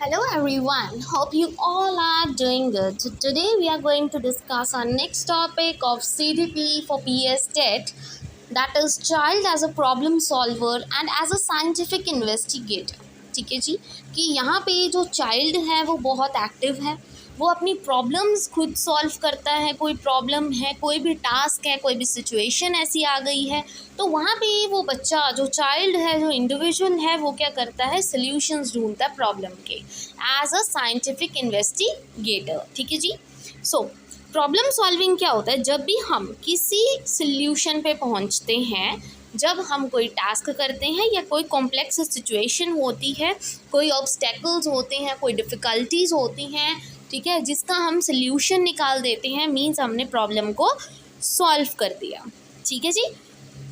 Hello everyone, hope you all are doing good. So today we are going to discuss our next topic of CDP for PS TET, that is child as a problem solver and as a scientific investigator. ठीक है जी, कि यहाँ पे जो child है वो बहुत active है, वो अपनी प्रॉब्लम्स खुद सॉल्व करता है। कोई प्रॉब्लम है, कोई भी टास्क है, कोई भी सिचुएशन ऐसी आ गई है तो वहाँ पे वो बच्चा जो चाइल्ड है, जो इंडिविजुअल है, वो क्या करता है, सल्यूशंस ढूंढता है प्रॉब्लम के एज अ साइंटिफिक इन्वेस्टिगेटर। ठीक है जी। सो प्रॉब्लम सॉल्विंग क्या होता है, जब भी हम किसी सल्यूशन पे पहुंचते हैं, जब हम कोई टास्क करते हैं या कोई कॉम्प्लेक्स सिचुएशन होती है, कोई ऑब्स्टेकल्स होते हैं, कोई डिफ़िकल्टीज होती हैं, ठीक है, जिसका हम सल्यूशन निकाल देते हैं, मीन्स हमने प्रॉब्लम को सॉल्व कर दिया। ठीक है जी।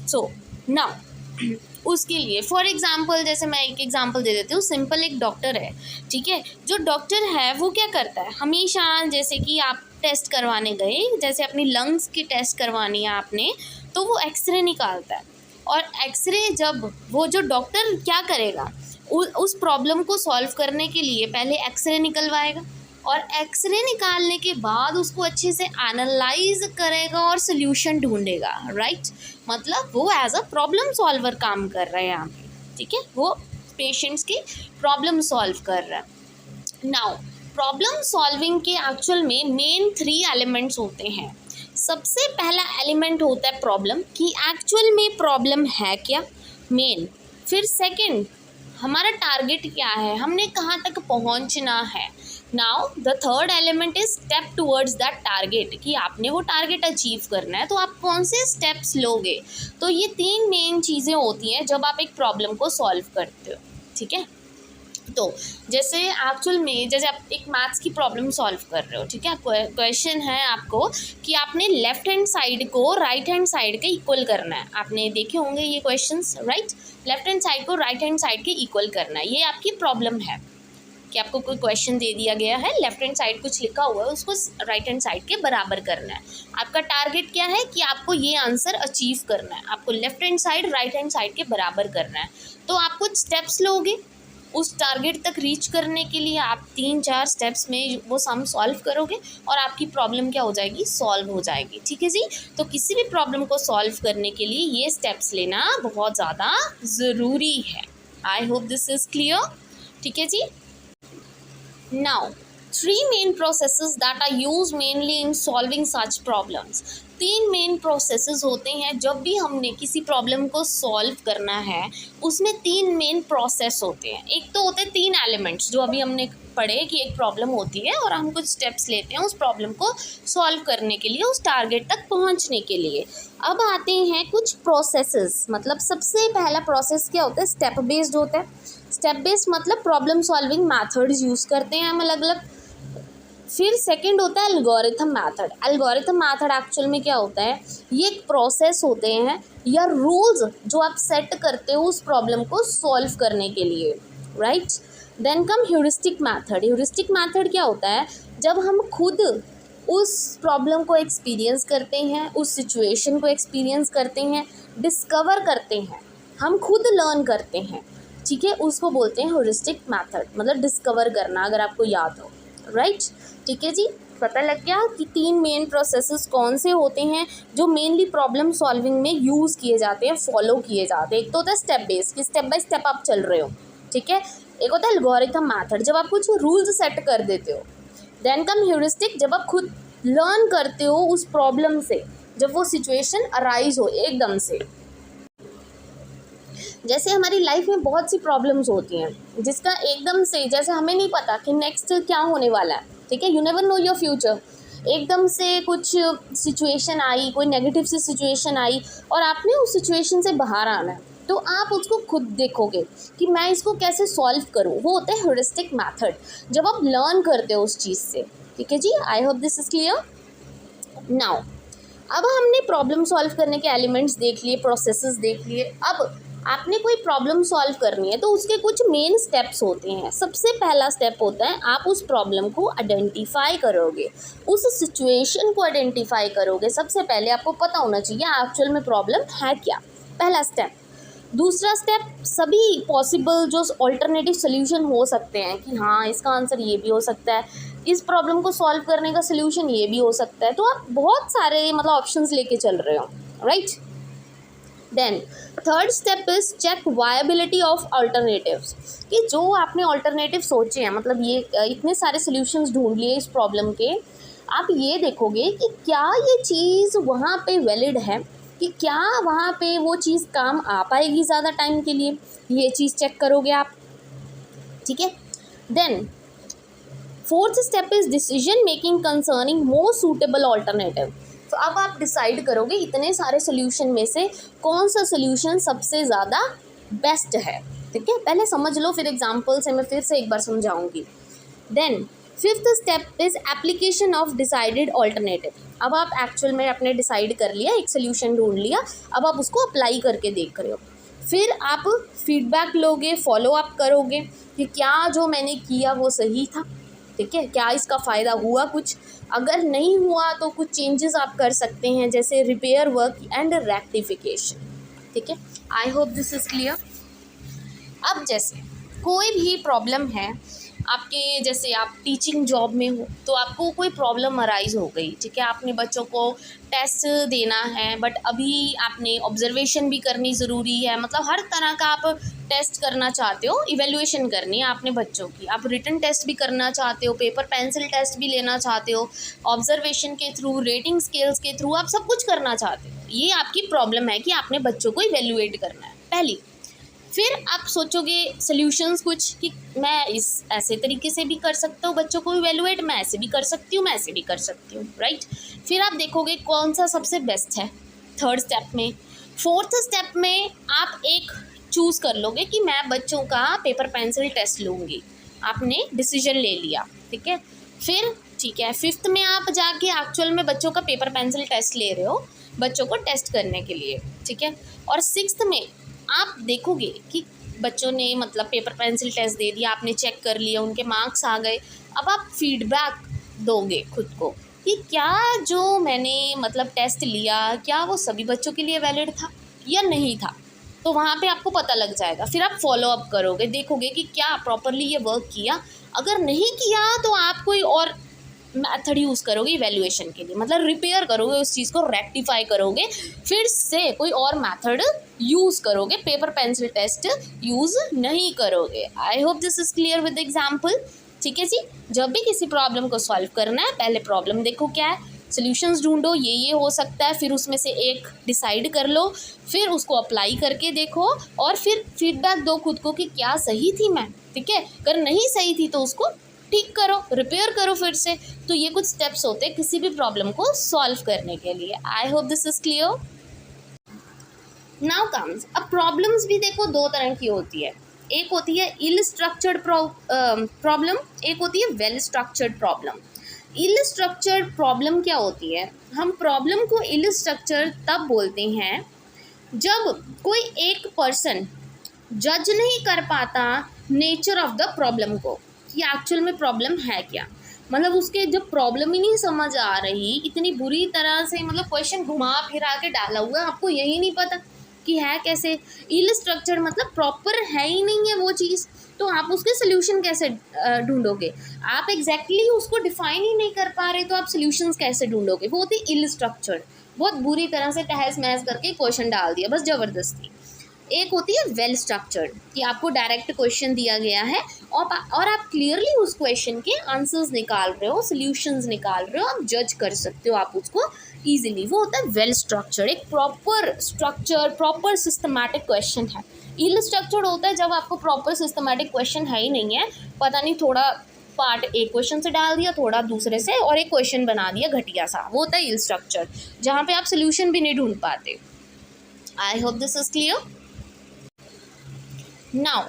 सो नाउ उसके लिए फॉर एग्जांपल, जैसे मैं एक एग्जांपल दे देती हूँ। सिंपल एक डॉक्टर है, ठीक है। जो डॉक्टर है वो क्या करता है, हमेशा जैसे कि आप टेस्ट करवाने गए, जैसे अपनी लंग्स की टेस्ट करवानी है आपने, तो वो एक्सरे निकालता है। और एक्सरे जब वो जो डॉक्टर क्या करेगा, उस प्रॉब्लम को सॉल्व करने के लिए पहले एक्सरे निकलवाएगा और एक्सरे निकालने के बाद उसको अच्छे से एनालाइज करेगा और सोल्यूशन ढूंढेगा। राइट, मतलब वो एज अ प्रॉब्लम सॉल्वर काम कर रहा है यहाँ पे। ठीक है, वो पेशेंट्स की प्रॉब्लम सॉल्व कर रहा है। नाउ प्रॉब्लम सॉल्विंग के एक्चुअल में मेन 3 एलिमेंट्स होते हैं। सबसे पहला एलिमेंट होता है प्रॉब्लम, कि एक्चुअल में प्रॉब्लम है क्या, मेन। फिर सेकंड, हमारा टारगेट क्या है, हमने कहाँ तक पहुँचना है। Now the third element is step towards that target, कि आपने वो टारगेट अचीव करना है तो आप कौन से स्टेप्स लोगे। तो ये 3 मेन चीज़ें होती हैं जब आप एक प्रॉब्लम को सॉल्व करते हो। ठीक है, तो जैसे एक्चुअल में, जैसे आप एक मैथ्स की प्रॉब्लम सॉल्व कर रहे हो, ठीक है, क्वेश्चन है आपको कि आपने लेफ्ट हैंड साइड को राइट हैंड साइड के इक्वल करना है। आपने देखे होंगे ये questions, right. Left hand side को राइट हैंड साइड के इक्वल करना है, ये आपकी प्रॉब्लम है कि आपको कोई क्वेश्चन दे दिया गया है, लेफ्ट हैंड साइड कुछ लिखा हुआ है, उसको राइट हैंड साइड के बराबर करना है। आपका टारगेट क्या है कि आपको ये आंसर अचीव करना है, आपको left hand side right hand side के बराबर करना है। तो आप कुछ स्टेप्स लोगे उस टारगेट तक रीच करने के लिए। आप 3-4 स्टेप्स में वो सम सॉल्व करोगे और आपकी प्रॉब्लम क्या हो जाएगी, सॉल्व हो जाएगी। ठीक है जी। तो किसी भी प्रॉब्लम को सॉल्व करने के लिए ये स्टेप्स लेना बहुत ज़्यादा ज़रूरी है। आई होप दिस इज़ क्लियर। ठीक है जी। Now, 3 main processes that are used mainly in solving such problems. 3 main processes होते हैं जब भी हमने किसी प्रॉब्लम को सॉल्व करना है, उसमें 3 मेन प्रोसेस होते हैं। एक तो होते हैं 3 एलिमेंट्स जो अभी हमने पढ़े कि एक प्रॉब्लम होती है और हम कुछ स्टेप्स लेते हैं उस प्रॉब्लम को सॉल्व करने के लिए, उस टारगेट तक पहुंचने के लिए। अब आते हैं कुछ प्रोसेसेस, मतलब सबसे पहला प्रोसेस क्या होता है, स्टेप बेस्ड होता है। स्टेप बेस्ड मतलब प्रॉब्लम सॉल्विंग मैथड्स यूज़ करते हैं हम अलग अलग। फिर सेकंड होता है algorithm method. Algorithm method actual में क्या होता है, ये एक प्रोसेस होते हैं या रूल्स जो आप सेट करते हो उस प्रॉब्लम को सॉल्व करने के लिए। Right, then come heuristic method. Heuristic method क्या होता है, जब हम खुद उस प्रॉब्लम को एक्सपीरियंस करते हैं, उस सिचुएशन को एक्सपीरियंस करते हैं, डिस्कवर करते हैं, हम खुद लर्न करते हैं, ठीक है, उसको बोलते हैं ह्यूरिस्टिक मैथड, मतलब डिस्कवर करना, अगर आपको याद हो। राइट, ठीक है जी। पता लग गया कि 3 मेन प्रोसेसेस कौन से होते हैं जो मेनली प्रॉब्लम सॉल्विंग में यूज़ किए जाते हैं, फॉलो किए जाते हैं। एक तो होता है स्टेप बेस, कि स्टेप बाय स्टेप आप चल रहे हो, ठीक है। एक होता है एल्गोरिथम मैथड, जब आप कुछ रूल्स सेट कर देते हो। देन कम ह्यूरिस्टिक, जब आप खुद लर्न करते हो उस प्रॉब्लम से, जब वो सिचुएशन अराइज हो एकदम से। जैसे हमारी लाइफ में बहुत सी प्रॉब्लम्स होती हैं जिसका एकदम से, जैसे हमें नहीं पता कि नेक्स्ट क्या होने वाला है, ठीक है, you never know your future. एकदम से कुछ सिचुएशन आई, कोई नेगेटिव सी सिचुएशन आई और आपने उस सिचुएशन से बाहर आना है, तो आप उसको खुद देखोगे कि मैं इसको कैसे सॉल्व करूँ। वो होता है ह्यूरिस्टिक मैथड, जब आप लर्न करते हो उस चीज़ से। ठीक है जी, I hope this is clear. Now अब हमने प्रॉब्लम सॉल्व करने के एलिमेंट्स देख लिए, प्रोसेसेस देख लिए। अब आपने कोई प्रॉब्लम सॉल्व करनी है तो उसके कुछ मेन स्टेप्स होते हैं। सबसे पहला स्टेप होता है आप उस प्रॉब्लम को आइडेंटिफाई करोगे, उस सिचुएशन को आइडेंटिफाई करोगे। सबसे पहले आपको पता होना चाहिए एक्चुअल में प्रॉब्लम है क्या, पहला स्टेप। दूसरा स्टेप, सभी पॉसिबल जो ऑल्टरनेटिव सोल्यूशन हो सकते हैं कि हाँ इसका आंसर ये भी हो सकता है, इस प्रॉब्लम को सॉल्व करने का सोल्यूशन ये भी हो सकता है, तो आप बहुत सारे मतलब ऑप्शंस लेके चल रहे हो, right. Then third step is check viability of alternatives, कि जो आपने ऑल्टरनेटिव सोचे हैं, मतलब ये इतने सारे सोल्यूशंस ढूंढ लिए इस प्रॉब्लम के, आप ये देखोगे कि क्या ये चीज़ वहाँ पे वैलिड है, कि क्या वहाँ पे वो चीज़ काम आ पाएगी ज़्यादा टाइम के लिए, ये चीज़ चेक करोगे आप, ठीक है। Then fourth step is decision making concerning most suitable alternative, तो अब आप डिसाइड करोगे इतने सारे सोल्यूशन में से कौन सा सोल्यूशन सबसे ज़्यादा बेस्ट है, ठीक है। पहले समझ लो, फिर एग्जाम्पल से मैं फिर से एक बार समझाऊंगी। Then fifth step is application of decided alternative, अब आप एक्चुअल में आपने डिसाइड कर लिया, एक सोल्यूशन ढूंढ लिया, अब आप उसको अप्लाई करके देख रहे हो, फिर आप फीडबैक लोगे, फॉलो अप करोगे कि क्या जो मैंने किया वो सही था, ठीक है, क्या इसका फ़ायदा हुआ कुछ, अगर नहीं हुआ तो कुछ चेंजेस आप कर सकते हैं, जैसे रिपेयर वर्क एंड रेक्टिफिकेशन, ठीक है। आई होप दिस इज़ क्लियर। अब जैसे कोई भी प्रॉब्लम है आपके, जैसे आप टीचिंग जॉब में हो तो आपको कोई प्रॉब्लम अराइज हो गई, ठीक है, आपने बच्चों को टेस्ट देना है, बट अभी आपने ऑब्जर्वेशन भी करनी ज़रूरी है, मतलब हर तरह का आप टेस्ट करना चाहते हो, इवेल्युएशन करनी है आपने बच्चों की, आप रिटन टेस्ट भी करना चाहते हो, पेपर पेंसिल टेस्ट भी लेना चाहते हो, ऑब्जर्वेशन के थ्रू, रेटिंग स्केल्स के थ्रू आप सब कुछ करना चाहते हो, ये आपकी प्रॉब्लम है कि आपने बच्चों को इवेल्युएट करना है पहली। फिर आप सोचोगे सॉल्यूशंस कुछ कि मैं इस ऐसे तरीके से भी कर सकता हूँ बच्चों को इवेलुएट, मैं ऐसे भी कर सकती हूँ, मैं ऐसे भी कर सकती हूँ, राइट। फिर आप देखोगे कौन सा सबसे बेस्ट है थर्ड स्टेप में। फोर्थ स्टेप में आप एक चूज़ कर लोगे कि मैं बच्चों का पेपर पेंसिल टेस्ट लूँगी, आपने डिसीजन ले लिया, ठीक है। फिर ठीक है, फिफ्थ में आप जाके एक्चुअल में बच्चों का पेपर पेंसिल टेस्ट ले रहे हो बच्चों को टेस्ट करने के लिए, ठीक है। और सिक्स्थ में आप देखोगे कि बच्चों ने मतलब पेपर पेंसिल टेस्ट दे दिया, आपने चेक कर लिया, उनके मार्क्स आ गए, अब आप फीडबैक दोगे खुद को कि क्या जो मैंने मतलब टेस्ट लिया क्या वो सभी बच्चों के लिए वैलिड था या नहीं था, तो वहाँ पे आपको पता लग जाएगा। फिर आप फॉलो अप करोगे, देखोगे कि क्या प्रॉपरली ये वर्क किया, अगर नहीं किया तो आप कोई और मेथड यूज़ करोगे इवैल्यूएशन के लिए, मतलब रिपेयर करोगे उस चीज़ को, रेक्टिफाई करोगे, फिर से कोई और मेथड यूज़ करोगे, पेपर पेंसिल टेस्ट यूज़ नहीं करोगे। आई hope this is clear with example, ठीक है जी। जब भी किसी प्रॉब्लम को सॉल्व करना है पहले प्रॉब्लम देखो क्या है, सॉल्यूशंस ढूंढो, ये हो सकता है, फिर उसमें से एक डिसाइड कर लो, फिर उसको अप्लाई करके देखो और फिर फीडबैक दो खुद को कि क्या सही थी मैं, ठीक है। अगर नहीं सही थी तो उसको ठीक करो, रिपेयर करो फिर से। तो ये कुछ स्टेप्स होते हैं किसी भी प्रॉब्लम को सॉल्व करने के लिए। आई hope this is clear. Now comes, अब प्रॉब्लम्स भी देखो दो तरह की होती है, एक होती है इल स्ट्रक्चर्ड प्रॉब्लम, एक होती है वेल स्ट्रक्चर्ड प्रॉब्लम। इल स्ट्रक्चर्ड प्रॉब्लम क्या होती है, हम प्रॉब्लम को इल स्ट्रक्चर तब बोलते हैं जब कोई एक पर्सन जज नहीं कर पाता नेचर ऑफ द प्रॉब्लम को, कि एक्चुअल में प्रॉब्लम है क्या, मतलब उसके जब प्रॉब्लम ही नहीं समझ आ रही, इतनी बुरी तरह से मतलब क्वेश्चन घुमा फिरा के डाला हुआ है, आपको यही नहीं पता कि है कैसे। इल स्ट्रक्चर मतलब प्रॉपर है ही नहीं है वो चीज़, तो आप उसके सोल्यूशन कैसे ढूंढोगे, आप एग्जैक्टली उसको डिफाइन ही नहीं कर पा रहे तो आप सोल्यूशंस कैसे ढूंढोगे, वो होती इल स्ट्रक्चर्ड, बहुत बुरी तरह से तहस महस करके क्वेश्चन डाल दिया बस ज़बरदस्ती। एक होती है वेल स्ट्रक्चर्ड, कि आपको डायरेक्ट क्वेश्चन दिया गया है और आप क्लियरली उस क्वेश्चन के आंसर्स निकाल रहे हो, सॉल्यूशंस निकाल रहे हो, आप जज कर सकते हो आप उसको इजीली, वो होता है वेल स्ट्रक्चर्ड, एक proper structure, proper systematic question है। इल स्ट्रक्चर्ड होता है जब आपको प्रॉपर सिस्टमैटिक क्वेश्चन है ही नहीं है, पता नहीं थोड़ा पार्ट एक क्वेश्चन से डाल दिया, थोड़ा दूसरे से, और एक क्वेश्चन बना दिया घटिया सा, वो होता है इल स्ट्रक्चर, जहाँ पे आप सोल्यूशन भी नहीं ढूंढ पाते। आई hope this is clear. Now,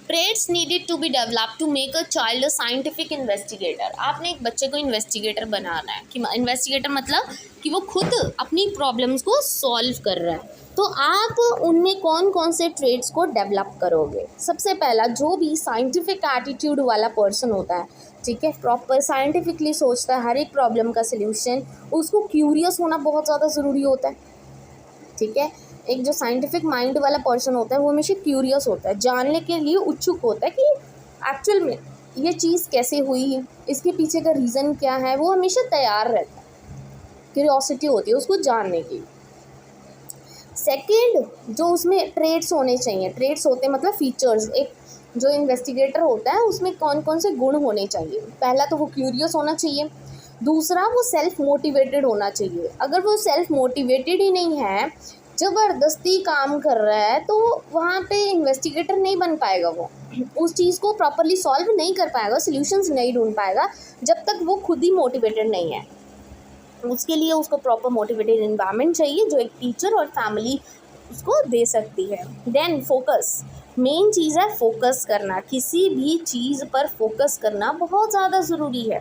traits needed to be developed to make a child a scientific investigator. आपने एक बच्चे को इन्वेस्टिगेटर बनाना है, कि इन्वेस्टिगेटर मतलब कि वो खुद अपनी प्रॉब्लम्स को सॉल्व कर रहा है, तो आप उनमें कौन कौन से ट्रेड्स को डेवलप करोगे। सबसे पहला, जो भी साइंटिफिक एटीट्यूड वाला पर्सन होता है, ठीक है, प्रॉपर साइंटिफिकली सोचता है हर एक प्रॉब्लम का सल्यूशन, उसको क्यूरियस होना बहुत ज़्यादा ज़रूरी होता है, ठीक है। एक जो साइंटिफिक माइंड वाला पर्सन होता है वो हमेशा क्यूरियस होता है, जानने के लिए उत्सुक होता है कि एक्चुअल में ये चीज़ कैसे हुई, इसके पीछे का रीज़न क्या है, वो हमेशा तैयार रहता है, क्यूरियोसिटी होती है उसको जानने की। सेकंड, जो उसमें ट्रेड्स होने चाहिए, ट्रेड्स होते हैं मतलब फीचर्स, एक जो इन्वेस्टिगेटर होता है उसमें कौन कौन से गुण होने चाहिए। पहला तो वो क्यूरियस होना चाहिए, दूसरा वो सेल्फ मोटिवेटेड होना चाहिए। अगर वो सेल्फ मोटिवेटेड ही नहीं है, ज़बरदस्ती काम कर रहा है, तो वहाँ पे इन्वेस्टिगेटर नहीं बन पाएगा, वो उस चीज़ को प्रॉपरली सॉल्व नहीं कर पाएगा, सॉल्यूशंस नहीं ढूंढ पाएगा जब तक वो खुद ही मोटिवेटेड नहीं है। उसके लिए उसको प्रॉपर मोटिवेटेड एनवायरनमेंट चाहिए जो एक टीचर और फैमिली उसको दे सकती है। देन फोकस, मेन चीज़ है फोकस करना, किसी भी चीज़ पर फोकस करना बहुत ज़्यादा ज़रूरी है,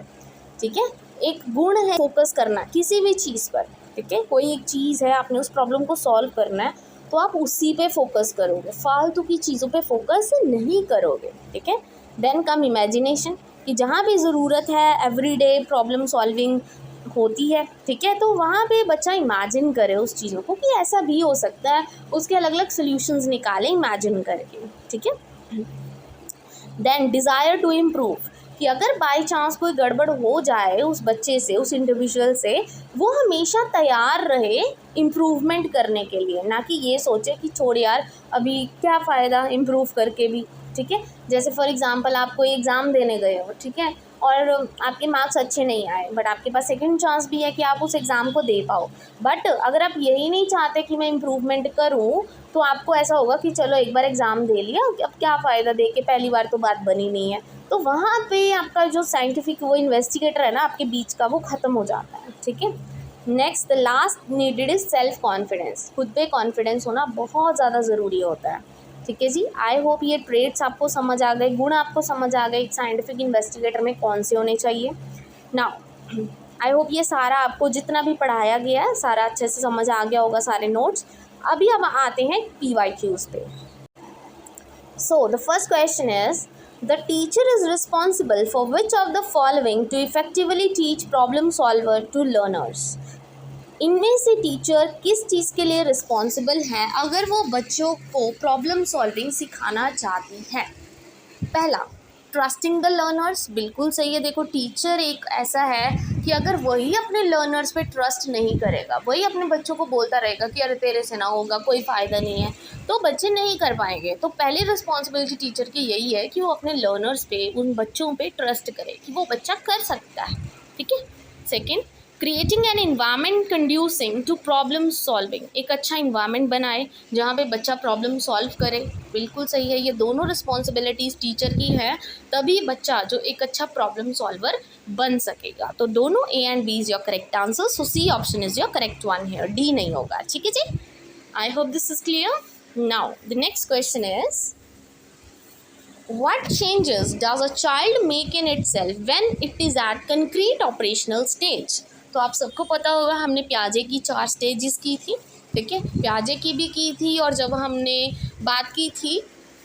ठीक है। एक गुण है फोकस करना किसी भी चीज़ पर, ठीक है। कोई एक चीज़ है, आपने उस प्रॉब्लम को सॉल्व करना है तो आप उसी पे फोकस करोगे, फालतू की चीज़ों पे फोकस नहीं करोगे, ठीक है। देन कम इमेजिनेशन, कि जहाँ भी ज़रूरत है एवरीडे प्रॉब्लम सॉल्विंग होती है, ठीक है, तो वहाँ पे बच्चा इमेजिन करे उस चीज़ों को कि ऐसा भी हो सकता है, उसके अलग अलग सोल्यूशंस निकाले इमेजिन करके, ठीक है। देन डिज़ायर टू इम्प्रूव, कि अगर बाय चांस कोई गड़बड़ हो जाए उस बच्चे से, उस इंडिविजुअल से, वो हमेशा तैयार रहे इम्प्रूवमेंट करने के लिए, ना कि ये सोचे कि छोड़ यार अभी क्या फ़ायदा इम्प्रूव करके भी, ठीक है। जैसे फॉर एग्ज़ाम्पल आप कोई एग्ज़ाम देने गए हो, ठीक है, और आपके मार्क्स अच्छे नहीं आए, बट आपके पास सेकंड चांस भी है कि आप उस एग्ज़ाम को दे पाओ। बट अगर आप यही नहीं चाहते कि मैं इम्प्रूवमेंट करूँ, तो आपको ऐसा होगा कि चलो एक बार एग्ज़ाम दे लिया, अब क्या फ़ायदा दे के, पहली बार तो बात बनी नहीं है। तो वहाँ पे आपका जो साइंटिफिक वो इन्वेस्टिगेटर है ना आपके बीच का, वो ख़त्म हो जाता है, ठीक है। Next the last needed is self confidence, खुद पे कॉन्फिडेंस होना बहुत ज़्यादा ज़रूरी होता है, ठीक है जी। आई होप ये ट्रेड्स आपको समझ आ गए, गुण आपको समझ आ गए एक साइंटिफिक इन्वेस्टिगेटर में कौन से होने चाहिए। नाउ आई होप ये सारा आपको जितना भी पढ़ाया गया है सारा अच्छे से समझ आ गया होगा, सारे नोट्स। अभी हम आते हैं PYQs पे। So the first question is the teacher is responsible for which of the following to effectively teach problem solver to learners. इनमें से टीचर किस चीज़ के लिए रिस्पॉन्सिबल है अगर वो बच्चों को प्रॉब्लम सॉल्विंग सिखाना चाहती है। पहला, ट्रस्टिंग द लर्नर्स, बिल्कुल सही है। देखो टीचर एक ऐसा है कि अगर वही अपने लर्नर्स पे ट्रस्ट नहीं करेगा, वही अपने बच्चों को बोलता रहेगा कि अरे तेरे से ना होगा, कोई फ़ायदा नहीं है, तो बच्चे नहीं कर पाएंगे। तो पहली रिस्पॉन्सिबिलिटी टीचर की यही है कि वो अपने लर्नर्स पे, उन बच्चों पे ट्रस्ट करे कि वो बच्चा कर सकता है, ठीक है। Second, creating an environment conducive to problem solving, एक अच्छा इन्वायरमेंट बनाए जहाँ पे बच्चा प्रॉब्लम सॉल्व करे, बिल्कुल सही है। ये दोनों रिस्पॉन्सिबिलिटीज़ टीचर की है, तभी बच्चा जो एक अच्छा प्रॉब्लम सॉल्वर बन सकेगा। तो दोनों A and B is your correct answer, so C option is your correct one here, D नहीं होगा, ठीक है जी। I hope this is clear. Now the next question is what changes does a child make in itself when it is at concrete operational stage। तो आप सबको पता होगा हमने प्याजे की 4 स्टेजेस की थी, ठीक है, प्याजे की भी की थी, और जब हमने बात की थी,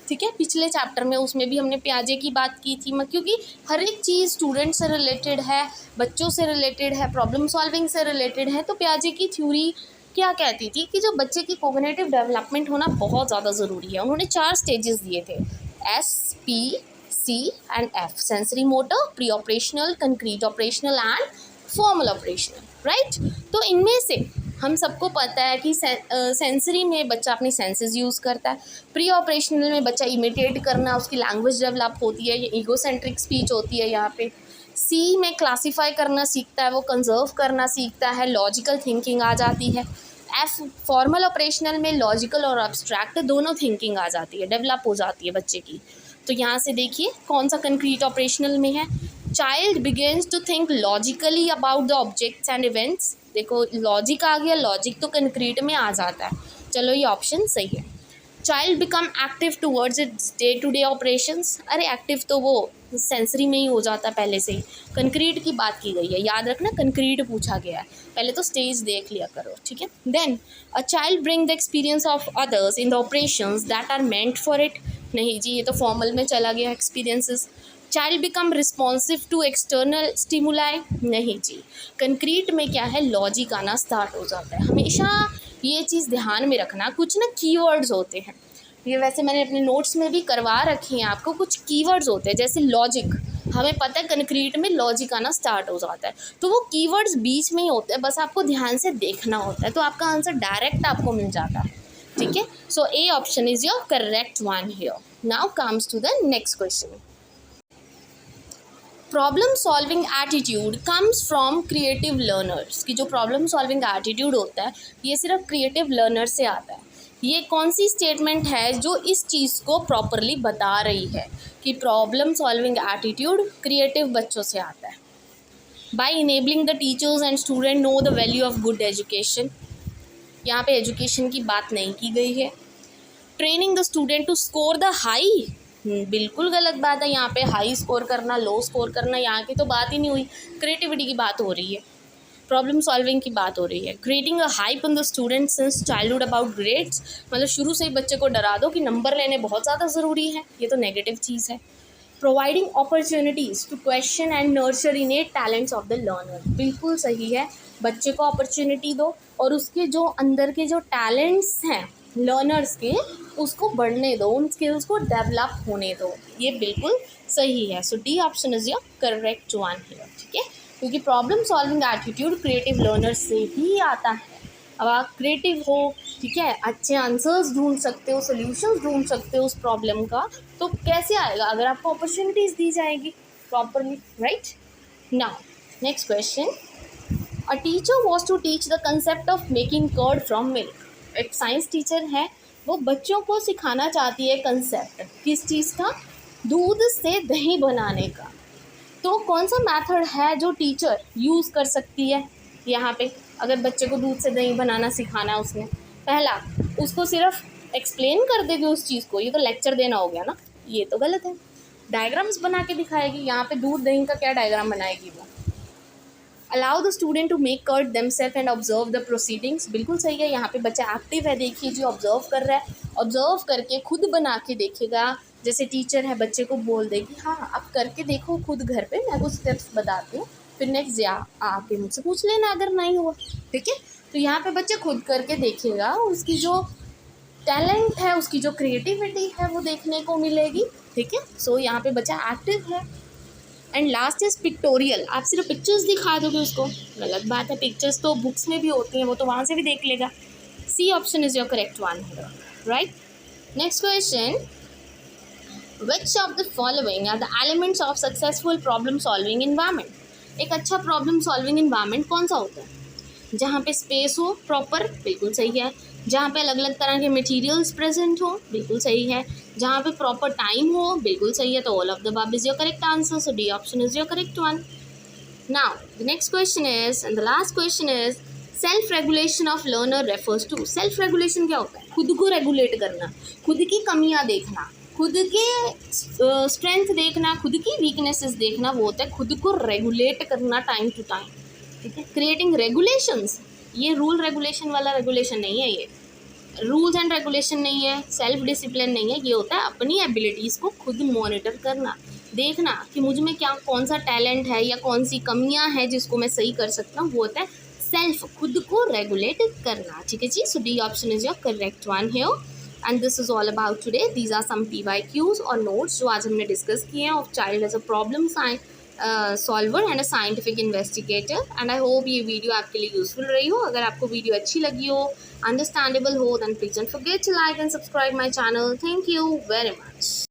ठीक है, पिछले चैप्टर में उसमें भी हमने प्याजे की बात की थी, क्योंकि हर एक चीज़ स्टूडेंट से रिलेटेड है, बच्चों से रिलेटेड है, प्रॉब्लम सॉल्विंग से रिलेटेड है। तो प्याजे की थ्योरी क्या कहती थी कि जो बच्चे की कोग्निटिव डेवलपमेंट होना बहुत ज़्यादा ज़रूरी है। उन्होंने 4 स्टेजेस दिए थे, S, P, C and F, sensory motor, pre operational, concrete operational and formal operational, right. तो इनमें से हम सबको पता है कि सेंसरी में बच्चा अपनी सेंसेस यूज़ करता है, प्री ऑपरेशनल में बच्चा इमिटेट करना, उसकी लैंग्वेज डेवलप होती है, ये ईगोसेंट्रिक स्पीच होती है यहाँ पे। सी में क्लासीफाई करना सीखता है, वो कंजर्व करना सीखता है, लॉजिकल थिंकिंग आ जाती है। एफ फॉर्मल ऑपरेशनल में लॉजिकल और अब्स्ट्रैक्ट दोनों थिंकिंग आ जाती है, डेवलप हो जाती है बच्चे की। तो यहाँ से देखिए कौन सा कंक्रीट ऑपरेशनल में है, child begins to think logically about the objects and events. देखो लॉजिक आ गया, लॉजिक तो कंक्रीट में आ जाता है, चलो ये ऑप्शन सही है। Child become active towards its day to day operations, अरे एक्टिव तो वो सेंसरी में ही हो जाता पहले से ही, कंक्रीट की बात की गई है, याद रखना कंक्रीट पूछा गया है, पहले तो स्टेज देख लिया करो, ठीक है। Then a child bring the experience of others in the operations that are meant for it, नहीं जी ये तो फॉर्मल में चला गया experiences. Child become responsive to external stimuli, नहीं जी, कंक्रीट में क्या है लॉजिक आना स्टार्ट हो जाता है, हमेशा ये चीज़ ध्यान में रखना। कुछ ना कीवर्ड्स होते हैं, ये वैसे मैंने अपने नोट्स में भी करवा रखी हैं आपको। कुछ कीवर्ड्स होते हैं जैसे लॉजिक, हमें पता है कंक्रीट में लॉजिक आना स्टार्ट हो जाता है, तो वो कीवर्ड्स बीच में ही होते हैं, बस आपको ध्यान से देखना होता है, तो आपका आंसर डायरेक्ट आपको मिल जाता है। ठीक है, so A option is your correct one here. Now comes to the next question. Problem solving attitude comes from creative learners. की जो प्रॉब्लम सॉल्विंग एटीट्यूड होता है ये सिर्फ क्रिएटिव लर्नर से आता है। ये कौन सी स्टेटमेंट है जो इस चीज़ को प्रॉपरली बता रही है कि प्रॉब्लम सॉल्विंग एटीट्यूड क्रिएटिव बच्चों से आता है। By enabling the teachers and student know the value of good education, यहाँ पे एजुकेशन की बात नहीं की गई है। Training the student to score the high, बिल्कुल गलत बात है। यहाँ पे हाई स्कोर करना, लो स्कोर करना, यहाँ की तो बात ही नहीं हुई। क्रिएटिविटी की बात हो रही है, प्रॉब्लम सॉल्विंग की बात हो रही है। Creating a hype on the student since childhood about grades, मतलब शुरू से ही बच्चे को डरा दो कि नंबर लेने बहुत ज़्यादा ज़रूरी है, ये तो नेगेटिव चीज़ है। Providing opportunities to question and nurture innate talents of the learner, बिल्कुल सही है। बच्चे को अपॉर्चुनिटी दो और उसके जो अंदर के जो टैलेंट्स हैं लर्नर्स के, उसको बढ़ने दो, उन स्किल्स को डेवलप होने दो, ये बिल्कुल सही है। So D option is your correct one here. ठीक है, क्योंकि problem solving attitude creative learner से ही आता है। अब आप क्रिएटिव हो, ठीक है, अच्छे आंसर्स ढूंढ सकते हो, सोल्यूशंस ढूंढ सकते हो उस प्रॉब्लम का, तो कैसे आएगा अगर आपको अपॉर्चुनिटीज़ दी जाएगी properly, right. Now next question. A teacher was to teach the concept of making curd from milk. एक साइंस टीचर है, वो बच्चों को सिखाना चाहती है कंसेप्ट किस चीज़ का, दूध से दही बनाने का। तो कौन सा मेथड है जो टीचर यूज़ कर सकती है यहाँ पे, अगर बच्चे को दूध से दही बनाना सिखाना है उसने? पहला, उसको सिर्फ एक्सप्लेन कर देगी उस चीज़ को, ये तो लेक्चर देना हो गया ना, ये तो गलत है। डायग्राम्स बना के दिखाएगी, यहाँ पे दूध दही का क्या डायग्राम बनाएगी वो। Allow the student to make curd themselves and observe the proceedings, बिल्कुल सही है। यहाँ पे बच्चा एक्टिव है, देखिए जो ऑब्जर्व कर रहा है, ऑब्जर्व करके खुद बना के देखेगा। जैसे टीचर है, बच्चे को बोल देगी हाँ आप करके देखो खुद घर पे, मैं कुछ स्टेप्स बताती हूँ, फिर नेक्स्ट आके मुझसे पूछ लेना अगर नहीं हुआ। ठीक है, तो यहाँ पे बच्चा खुद करके देखेगा, उसकी जो टैलेंट है, उसकी जो क्रिएटिविटी है वो देखने को मिलेगी। ठीक है, सो यहाँ पे बच्चा एक्टिव है। एंड लास्ट इज पिक्टोरियल, आप सिर्फ पिक्चर्स दिखा दोगे उसको, गलत बात है। पिक्चर्स तो बुक्स में भी होती हैं, वो तो वहाँ से भी देख लेगा। C option is your correct one, right. Next question. Which of the following are the elements of successful problem solving environment? एक अच्छा प्रॉब्लम सॉल्विंग इन्वायरमेंट कौन सा होता है? जहाँ पे स्पेस हो प्रॉपर, बिल्कुल सही है। जहाँ पे अलग अलग तरह के मटेरियल्स प्रेजेंट हो, बिल्कुल सही है। जहाँ पे प्रॉपर टाइम हो, बिल्कुल सही है। तो all of the above is your correct answer, so D option is your correct one. Now the next question is, and the last question is, self regulation of learner refers to. Self regulation क्या होता है? खुद को regulate करना, खुद की कमियाँ देखना, खुद के स्ट्रेंथ देखना, खुद की वीकनेसेस देखना, वो होता है खुद को रेगुलेट करना टाइम टू टाइम। ठीक है, क्रिएटिंग रेगुलेशंस, ये रूल रेगुलेशन वाला रेगुलेशन नहीं है, ये रूल्स एंड रेगुलेशन नहीं है, सेल्फ डिसिप्लिन नहीं है, ये होता है अपनी एबिलिटीज़ को खुद मॉनिटर करना, देखना कि मुझ में क्या कौन सा टैलेंट है या कौन सी कमियां हैं जिसको मैं सही कर सकता हूँ, वो होता है सेल्फ, खुद को रेगुलेट करना। ठीक है जी, so D option is your correct one here. And this is all about today. These are some PYQs और नोट्स जो आज हमने डिस्कस किए हैं of child as a problem solver and a scientific investigator. And I hope ये video आपके लिए useful रही हो। अगर आपको वीडियो अच्छी लगी हो, अंडरस्टैंडेबल हो, then please don't forget to like and subscribe my channel. Thank you very much.